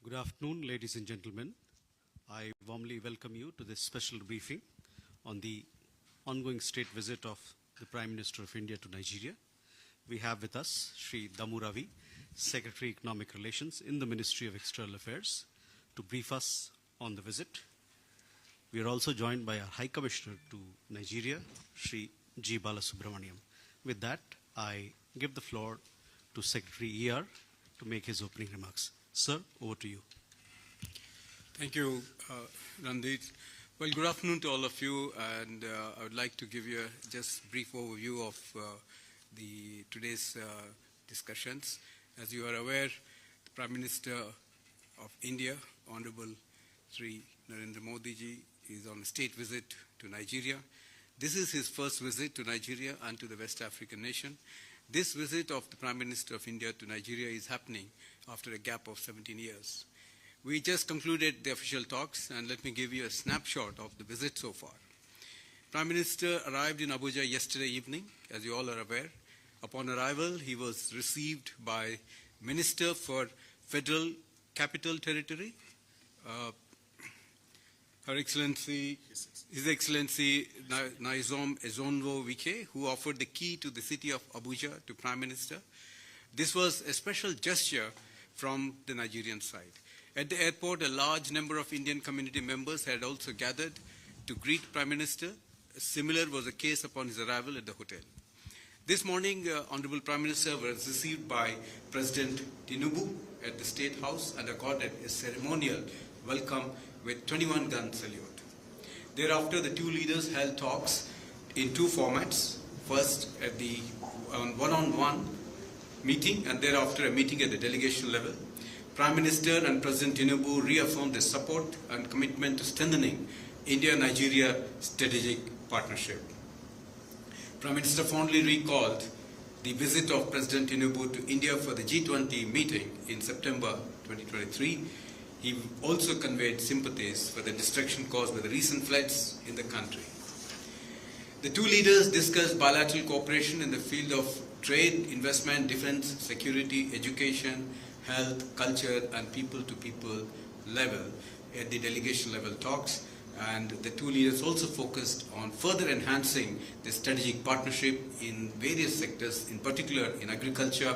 Good afternoon, ladies and gentlemen. I warmly welcome you to this special briefing on the ongoing state visit of the Prime Minister of India to Nigeria. We have with us Sri Damu Ravi, Secretary Economic Relations in the Ministry of External Affairs, to brief us on the visit. We are also joined by our High Commissioner to Nigeria, Sri G. Balasubramaniam. With that, I give the floor to Secretary ER to make his opening remarks. Sir, over to you. Thank you, Randeep. Well, good afternoon to all of you, and I would like to give you a just brief overview of today's discussions. As you are aware, the Prime Minister of India, Honorable Sri Narendra Modi ji, is on a state visit to Nigeria. This is his first visit to Nigeria and to the West African nation. This visit of the Prime Minister of India to Nigeria is happening after a gap of 17 years. We just concluded the official talks, and let me give you a snapshot of the visit so far. Prime Minister arrived in Abuja yesterday evening, as you all are aware. Upon arrival, he was received by Minister for Federal Capital Territory, His Excellency Nyesom Ezonwo Wike, who offered the key to the city of Abuja to Prime Minister. This was a special gesture from the Nigerian side. At the airport, a large number of Indian community members had also gathered to greet Prime Minister. Similar was the case upon his arrival at the hotel. This morning, Honorable Prime Minister was received by President Tinubu at the State House and accorded a ceremonial welcome with 21-gun salute. Thereafter, the two leaders held talks in two formats. First, at the one-on-one meeting, and thereafter a meeting at the delegation level. Prime Minister and President Tinubu reaffirmed their support and commitment to strengthening India-Nigeria strategic partnership. Prime Minister fondly recalled the visit of President Tinubu to India for the G20 meeting in September 2023. He also conveyed sympathies for the destruction caused by the recent floods in the country. The two leaders discussed bilateral cooperation in the field of trade, investment, defense, security, education, health, culture, and people-to-people level at the delegation level talks. And the two leaders also focused on further enhancing the strategic partnership in various sectors, in particular in agriculture,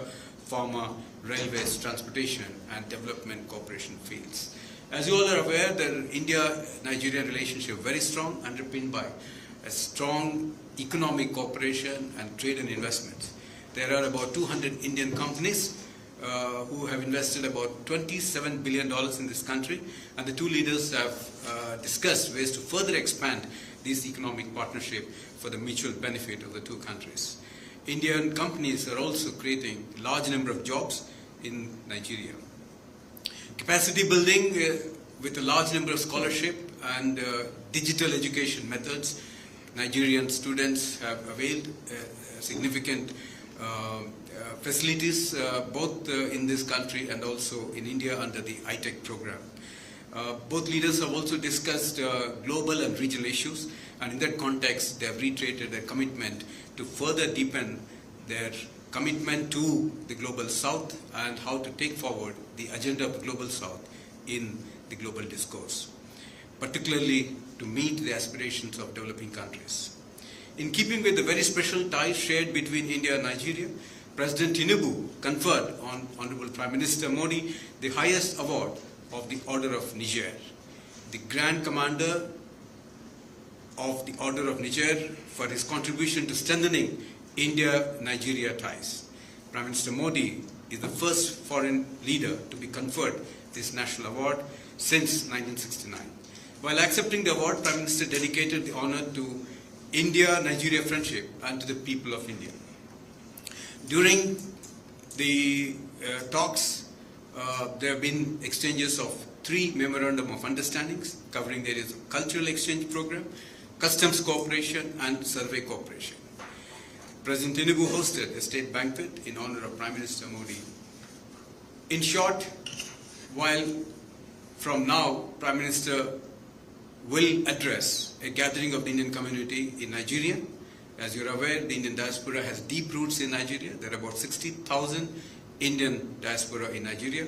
pharma, railways, transportation, and development cooperation fields. As you all are aware, the India-Nigeria relationship is very strong, underpinned by a strong economic cooperation and trade and investments. There are about 200 Indian companies who have invested about $27 billion in this country, and the two leaders have discussed ways to further expand this economic partnership for the mutual benefit of the two countries. Indian companies are also creating a large number of jobs in Nigeria. Capacity building with a large number of scholarship and digital education methods. Nigerian students have availed significant facilities both in this country and also in India under the iTech program. Both leaders have also discussed global and regional issues, and in that context they have reiterated their commitment to further deepen their commitment to the Global South and how to take forward the agenda of the Global South in the global discourse, particularly to meet the aspirations of developing countries. In keeping with the very special ties shared between India and Nigeria, President Tinubu conferred on Honorable Prime Minister Modi the highest award of the Order of Niger, the Grand Commander of the Order of Niger, for his contribution to strengthening India-Nigeria ties. Prime Minister Modi is the first foreign leader to be conferred this national award since 1969. While accepting the award, Prime Minister dedicated the honor to India-Nigeria friendship and to the people of India. During the talks, there have been exchanges of 3 memorandum of understandings covering there is a cultural exchange program, customs cooperation, and survey cooperation. President Tinubu hosted a state banquet in honor of Prime Minister Modi. In short, while from now Prime Minister will address a gathering of the Indian community in Nigeria. As you're aware, the Indian diaspora has deep roots in Nigeria. There are about 60,000 Indian diaspora in Nigeria.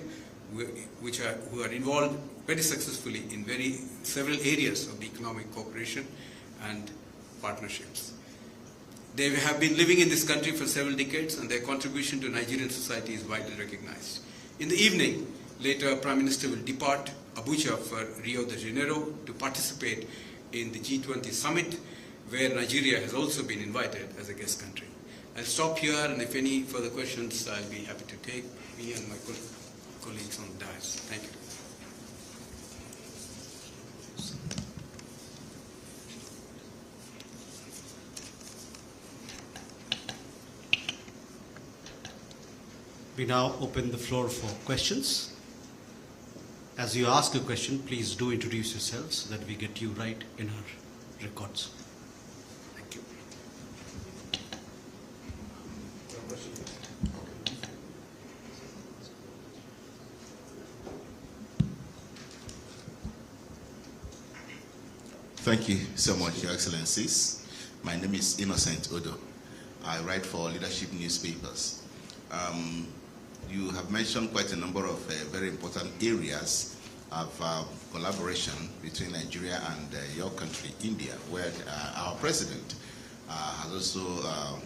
who are involved very successfully in several areas of the economic cooperation and partnerships. They have been living in this country for several decades, and their contribution to Nigerian society is widely recognized. In the evening, later, Prime Minister will depart Abuja for Rio de Janeiro to participate in the G20 summit, where Nigeria has also been invited as a guest country. I'll stop here, and if any further questions, I'll be happy to take. Me and my colleagues on the dais. Thank you. We now open the floor for questions. As you ask a question, please do introduce yourselves so that we get you right in our records. Thank you. Thank you so much, Your Excellencies. My name is Innocent Odo. I write for leadership newspapers. You have mentioned quite a number of very important areas of collaboration between Nigeria and your country, India, where our president has also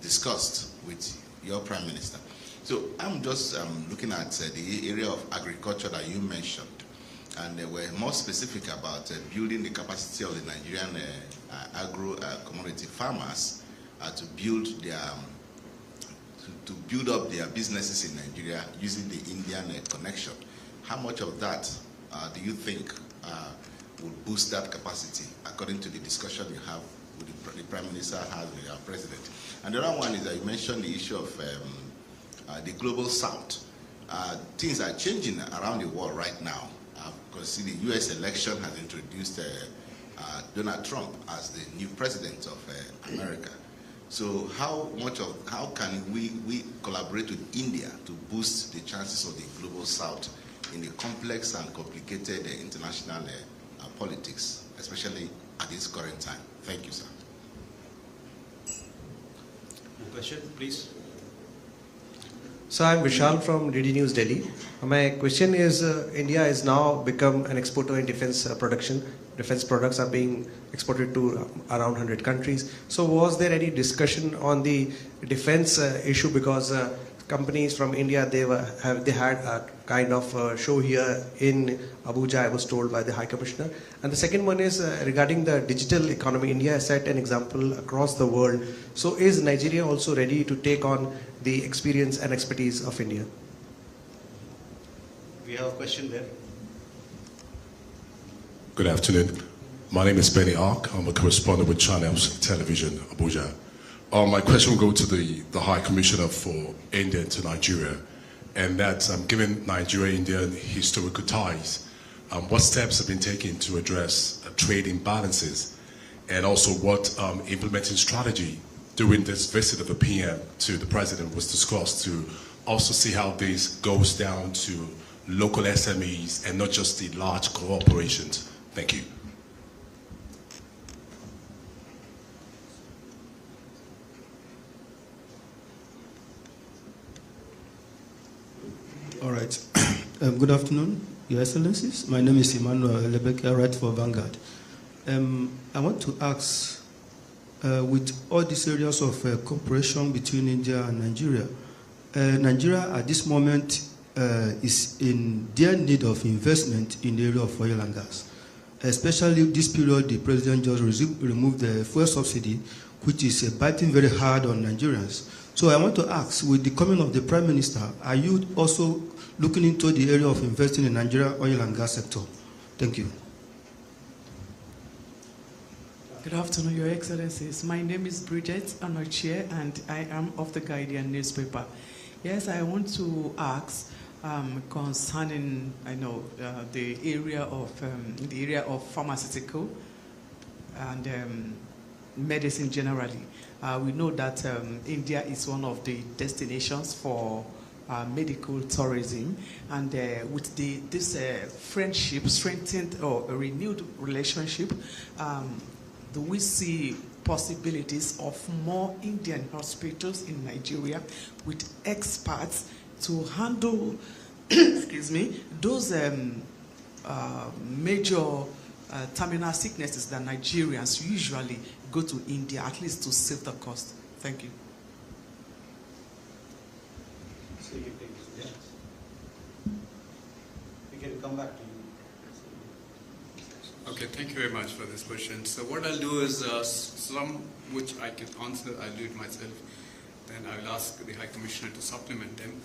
discussed with your prime minister. So I'm just looking at the area of agriculture that you mentioned, and we're more specific about building the capacity of the Nigerian agro-commodity farmers to build their to build up their businesses in Nigeria using the Indian connection. How much of that do you think would boost that capacity, according to the discussion you have with the Prime Minister has with our President? And the other one is that you mentioned the issue of the Global South. Things are changing around the world right now, because the U.S. election has introduced Donald Trump as the new president of America. So how can we collaborate with India to boost the chances of the Global South in the complex and complicated international politics, especially at this current time? Thank you, sir. More question, please. So I'm Vishal from DD News Delhi. My question is, India has now become an exporter in defense production. Defense products are being exported to around 100 countries. So was there any discussion on the defense issue? Because companies from India, they had a kind of show here in Abuja, I was told by the High Commissioner. And the second one is regarding the digital economy. India has set an example across the world. So is Nigeria also ready to take on the experience and expertise of India? We have a question there. Good afternoon. My name is Benny Ark. I'm a correspondent with Channels Television, Abuja. My question will go to the High Commissioner for India to Nigeria, and that's given Nigeria-India historical ties, what steps have been taken to address trade imbalances, and also what implementing strategy during this visit of the PM to the President was discussed to also see how this goes down to local SMEs and not just the large corporations. Thank you. All right. Good afternoon, Your Excellencies. My name is Emmanuel Lebeke. I write for Vanguard. I want to ask, with all these areas of cooperation between India and Nigeria, Nigeria at this moment is in dire need of investment in the area of oil and gas. Especially this period, the President just removed the fuel subsidy, which is biting very hard on Nigerians. So I want to ask, with the coming of the Prime Minister, are you also looking into the area of investing in Nigeria oil and gas sector? Thank you. Good afternoon, Your Excellencies. My name is Bridget Anochie, and I am of the Guardian newspaper. Yes, I want to ask concerning, the area of pharmaceutical and medicine generally. We know that India is one of the destinations for medical tourism, and with this friendship, strengthened or a renewed relationship, do we see possibilities of more Indian hospitals in Nigeria with experts to handle, excuse me, those major terminal sicknesses that Nigerians usually go to India, at least to save the cost? Thank you. We can come back to you. Okay, thank you very much for this question. So what I'll do is some which I can answer, I'll do it myself. Then I'll ask the High Commissioner to supplement them.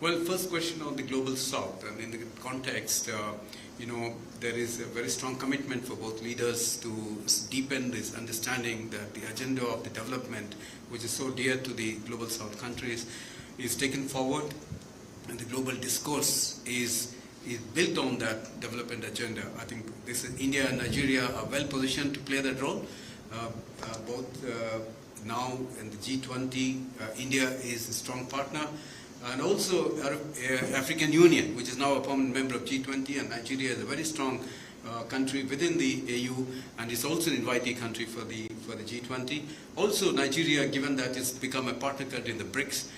Well, first question on the Global South, and in the context, there is a very strong commitment for both leaders to deepen this understanding that the agenda of the development, which is so dear to the Global South countries, is taken forward, and the global discourse is built on that development agenda. I think India and Nigeria are well positioned to play that role. Both now in the G20, India is a strong partner, and also African Union, which is now a permanent member of G20, and Nigeria is a very strong country within the AU, and is also an invitee country for the G20. Also, Nigeria, given that it's become a partner country in the BRICS,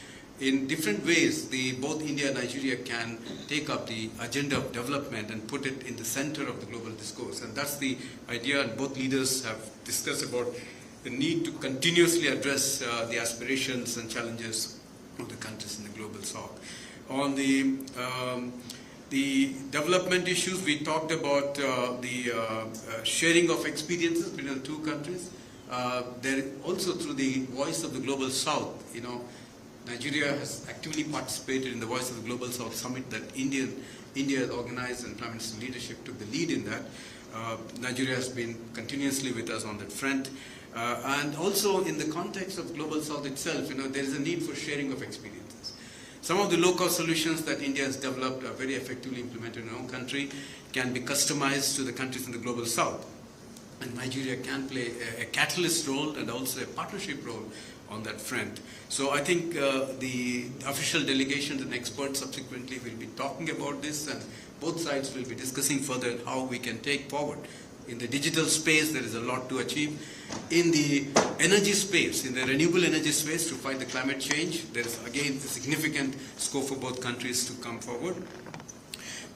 in different ways, both India and Nigeria can take up the agenda of development and put it in the center of the global discourse. And that's the idea, and both leaders have discussed about the need to continuously address the aspirations and challenges of the countries in the global south. On the development issues, we talked about the sharing of experiences between the two countries. There also, through the Voice of the Global South, Nigeria has actively participated in the Voice of the Global South Summit that India has organized, and Prime Minister's leadership took the lead in that. Nigeria has been continuously with us on that front. And also in the context of Global South itself, there is a need for sharing of experiences. Some of the low-cost solutions that India has developed are very effectively implemented in our own country, can be customized to the countries in the Global South. And Nigeria can play a catalyst role and also a partnership role on that front. So I think the official delegations and experts subsequently will be talking about this, and both sides will be discussing further how we can take forward. In the digital space, there is a lot to achieve. In the energy space, in the renewable energy space, to fight the climate change, there is again a significant scope for both countries to come forward.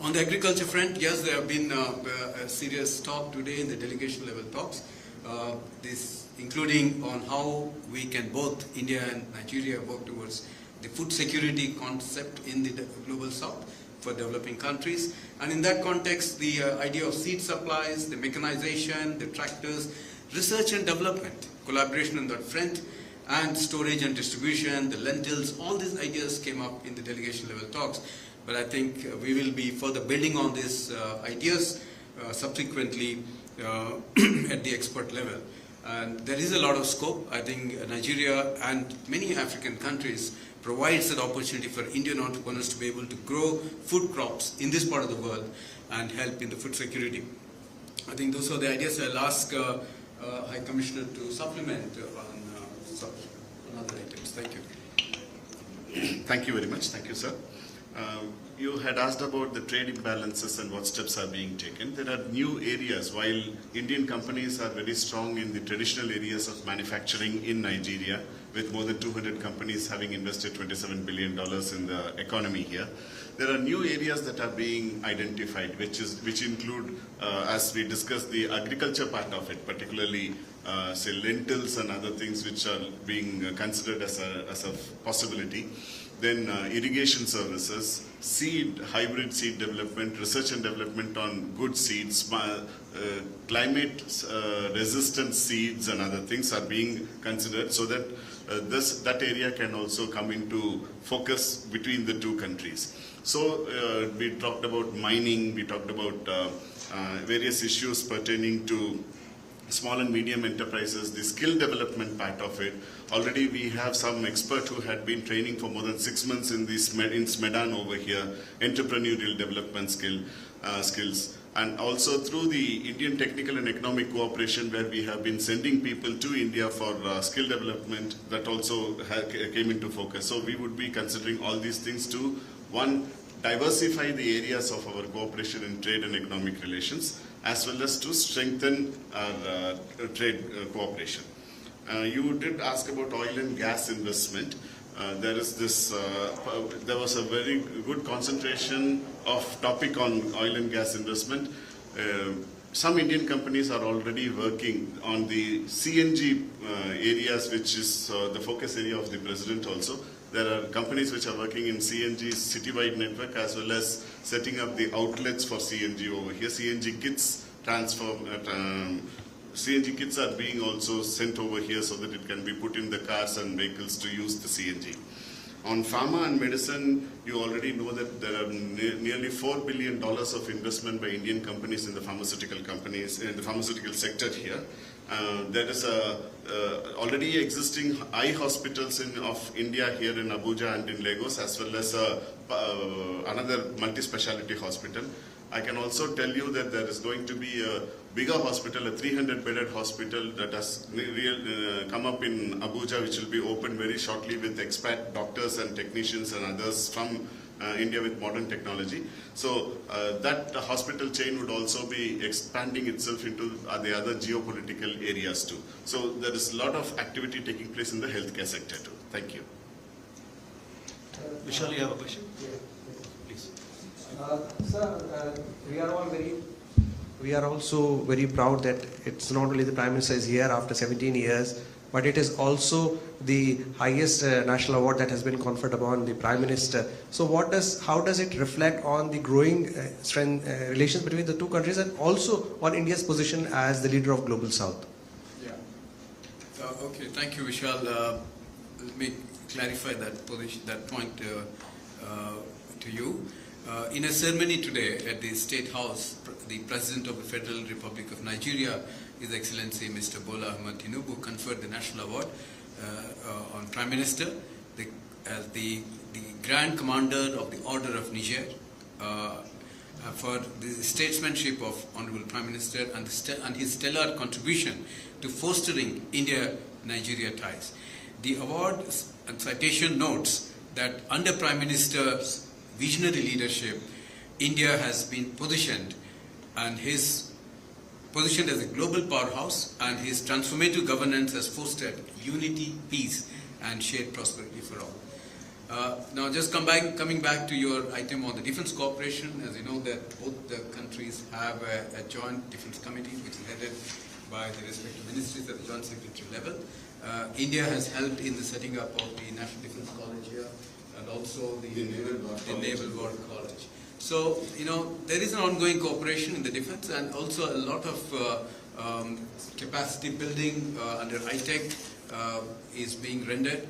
On the agriculture front, yes, there have been a serious talk today in the delegation level talks, including on how we can both, India and Nigeria, work towards the food security concept in the global south for developing countries. And in that context, the idea of seed supplies, the mechanization, the tractors, research and development, collaboration on that front, and storage and distribution, the lentils, all these ideas came up in the delegation level talks. But I think we will be further building on these ideas subsequently at the expert level. And there is a lot of scope. I think Nigeria and many African countries provides an opportunity for Indian entrepreneurs to be able to grow food crops in this part of the world and help in the food security. I think those are the ideas. I'll ask High Commissioner to supplement on other items. Thank you. Thank you very much. Thank you, sir. You had asked about the trade imbalances and what steps are being taken. There are new areas. While Indian companies are very strong in the traditional areas of manufacturing in Nigeria, with more than 200 companies having invested $27 billion in the economy here, there are new areas that are being identified, which include, as we discussed, the agriculture part of it, particularly say lentils and other things which are being considered as a possibility. Then irrigation services, hybrid seed development, research and development on good seeds, climate resistant seeds and other things are being considered, so that that area can also come into focus between the two countries. So we talked about mining, we talked about various issues pertaining to small and medium enterprises, the skill development part of it. Already we have some expert who had been training for more than 6 months in Smedan over here, entrepreneurial development skills. And also through the Indian Technical and Economic Cooperation, where we have been sending people to India for skill development, that also came into focus. So we would be considering all these things to, one, diversify the areas of our cooperation in trade and economic relations, as well as to strengthen our trade cooperation. You did ask about oil and gas investment. there is this, there was a very good concentration of topic on oil and gas investment. Some Indian companies are already working on the CNG areas, which is the focus area of the president also. There are companies which are working in CNG citywide network as well as setting up the outlets for CNG over here. CNG kits CNG kits are being also sent over here so that it can be put in the cars and vehicles to use the CNG. On pharma and medicine, you already know that there are nearly $4 billion of investment by Indian companies in the pharmaceutical companies, in the pharmaceutical sector here. There is already existing eye hospitals of India here in Abuja and in Lagos, as well as another multi-speciality hospital. I can also tell you that there is going to be a bigger hospital, a 300-bedded hospital that has come up in Abuja, which will be opened very shortly with expat doctors and technicians and others from India with modern technology. So that hospital chain would also be expanding itself into the other geopolitical areas too. So there is a lot of activity taking place in the healthcare sector too. Thank you. Vishal, you have a question? Please. Sir, we are also very proud that it's not only the Prime Minister is here after 17 years, but it is also the highest national award that has been conferred upon the Prime Minister. So how does it reflect on the growing relations between the two countries and also on India's position as the leader of Global South? Yeah. Okay, thank you, Vishal. Let me clarify that point to you. In a ceremony today at the State House, the President of the Federal Republic of Nigeria, His Excellency Mr. Bola Ahmed Tinubu, conferred the National Award on Prime Minister as the Grand Commander of the Order of Niger for the statesmanship of Honorable Prime Minister and his stellar contribution to fostering India-Nigeria ties. The award and citation notes that under Prime Minister's visionary leadership, India has been positioned as a global powerhouse, and his transformative governance has fostered unity, peace, and shared prosperity for all. Now, just coming back to your item on the defense cooperation, as you know that both the countries have a joint defense committee which is headed by the respective ministries at the joint secretary level. India has helped in the setting up of the National Defense College here and also the Naval War College. So, there is an ongoing cooperation in the defense and also a lot of capacity building under ITEC is being rendered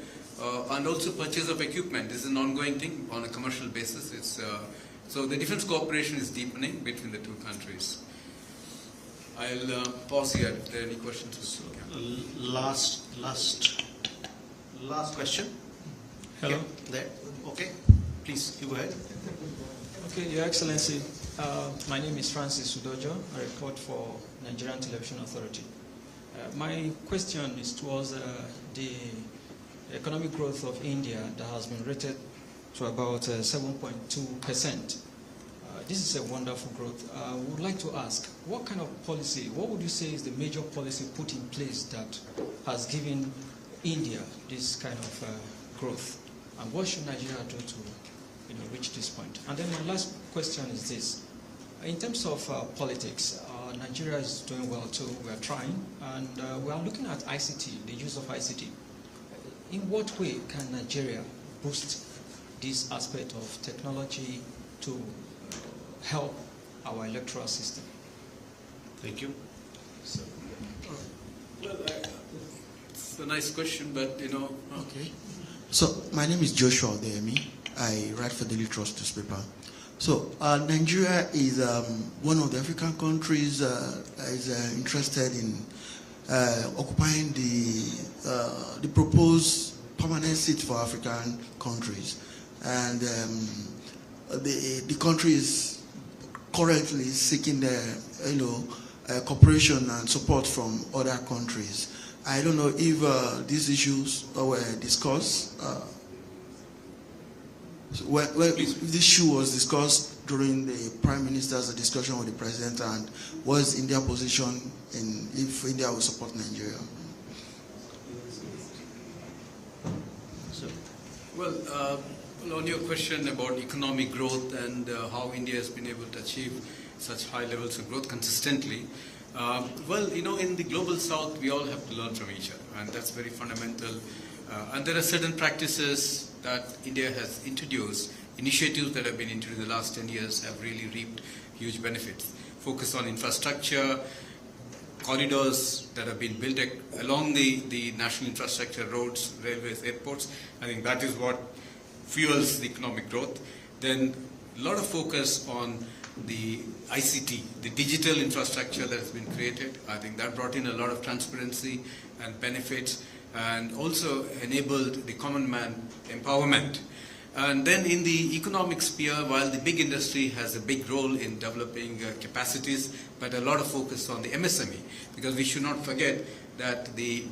and also purchase of equipment. This is an ongoing thing on a commercial basis. So the defense cooperation is deepening between the two countries. I'll pause here if there are any questions. Last question. Hello. Yeah, there. Okay. Please, you go ahead. Okay, Your Excellency, my name is Francis Udojo. I report for Nigerian Television Authority. My question is towards the economic growth of India that has been rated to about 7.2%. This is a wonderful growth. I would like to ask, what kind of policy, what would you say is the major policy put in place that has given India this kind of growth? And what should Nigeria do to reach this point? And then my last question is this. In terms of politics, Nigeria is doing well too. We are trying. And we are looking at ICT, the use of ICT. In what way can Nigeria boost this aspect of technology to help our electoral system? Thank you. Well, it's a nice question, but Okay. So my name is Joshua Odeyemi. I write for Daily Trust newspaper. So Nigeria is one of the African countries that is interested in occupying the proposed permanent seat for African countries, and the country is currently seeking cooperation and support from other countries. I don't know if these issues were discussed. If this issue was discussed during the Prime Minister's discussion with the President, and was India's position in if India will support Nigeria? So, Well, on your question about economic growth and how India has been able to achieve such high levels of growth consistently, well, in the global south, we all have to learn from each other, and that's very fundamental. And there are certain practices that India has introduced, initiatives that have been introduced in the last 10 years have really reaped huge benefits. Focus on infrastructure, corridors that have been built along the national infrastructure, roads, railways, airports. I think that is what fuels the economic growth. Then a lot of focus on the ICT, the digital infrastructure that has been created. I think that brought in a lot of transparency and benefits, and also enabled the common man empowerment. And then in the economic sphere, while the big industry has a big role in developing capacities, but a lot of focus on the MSME, because we should not forget that the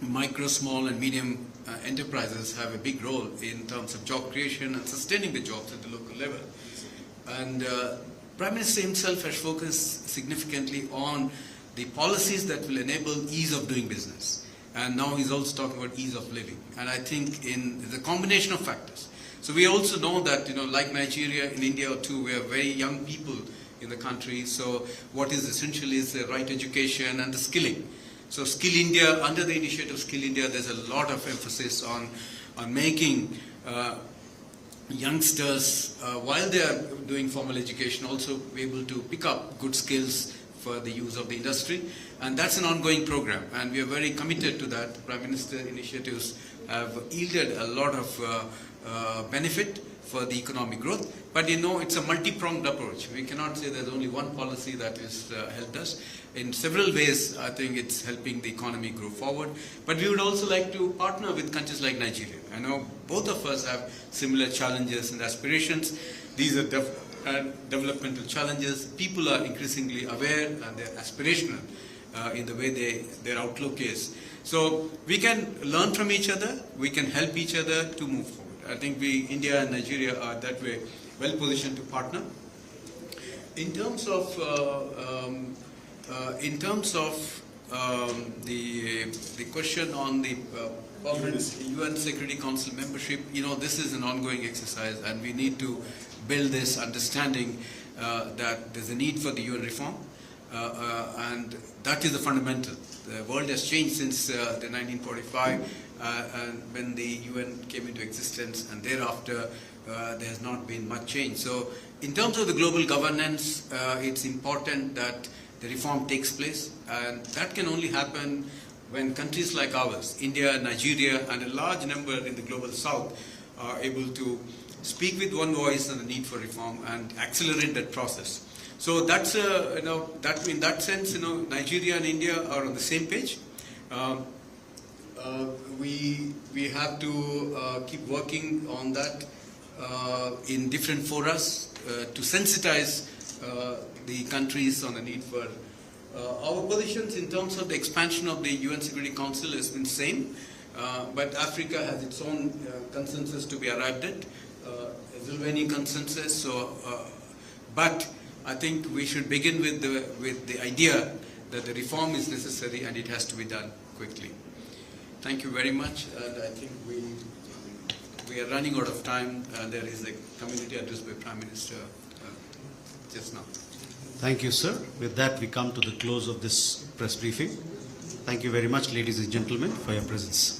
micro, small and medium enterprises have a big role in terms of job creation and sustaining the jobs at the local level. And Prime Minister himself has focused significantly on the policies that will enable ease of doing business. And now he's also talking about ease of living. And I think in the combination of factors. So we also know that, like Nigeria, in India too, we have very young people in the country. So what is essential is the right education and the skilling. So Skill India, under the initiative Skill India, there's a lot of emphasis on making youngsters, while they are doing formal education, also be able to pick up good skills for the use of the industry. And that's an ongoing program, and we are very committed to that. The Prime Minister initiatives have yielded a lot of benefit for the economic growth. But it's a multi-pronged approach. We cannot say there's only one policy that has helped us. In several ways, I think it's helping the economy grow forward. But we would also like to partner with countries like Nigeria. I know both of us have similar challenges and aspirations. These are developmental challenges. People are increasingly aware and they're aspirational in the way their outlook is. So we can learn from each other. We can help each other to move forward. I think India and Nigeria are that way well positioned to partner. In terms of the question on the UN Security Council membership, this is an ongoing exercise, and we need to build this understanding that there's a need for the UN reform, and that is the fundamental. The world has changed since the 1945, and when the UN came into existence, and thereafter there has not been much change. So in terms of the global governance, it's important that the reform takes place, and that can only happen when countries like ours, India, Nigeria, and a large number in the global south are able to speak with one voice on the need for reform and accelerate that process. So that's that in that sense, Nigeria and India are on the same page. We have to keep working on that in different forums to sensitize the countries on the need for our positions in terms of the expansion of the UN Security Council has been same, but Africa has its own consensus to be arrived at, a Zulwani consensus. So, but I think we should begin with the idea that the reform is necessary and it has to be done quickly. Thank you very much, and I think we are running out of time. There is a community address by Prime Minister just now. Thank you, sir. With that, we come to the close of this press briefing. Thank you very much, ladies and gentlemen, for your presence.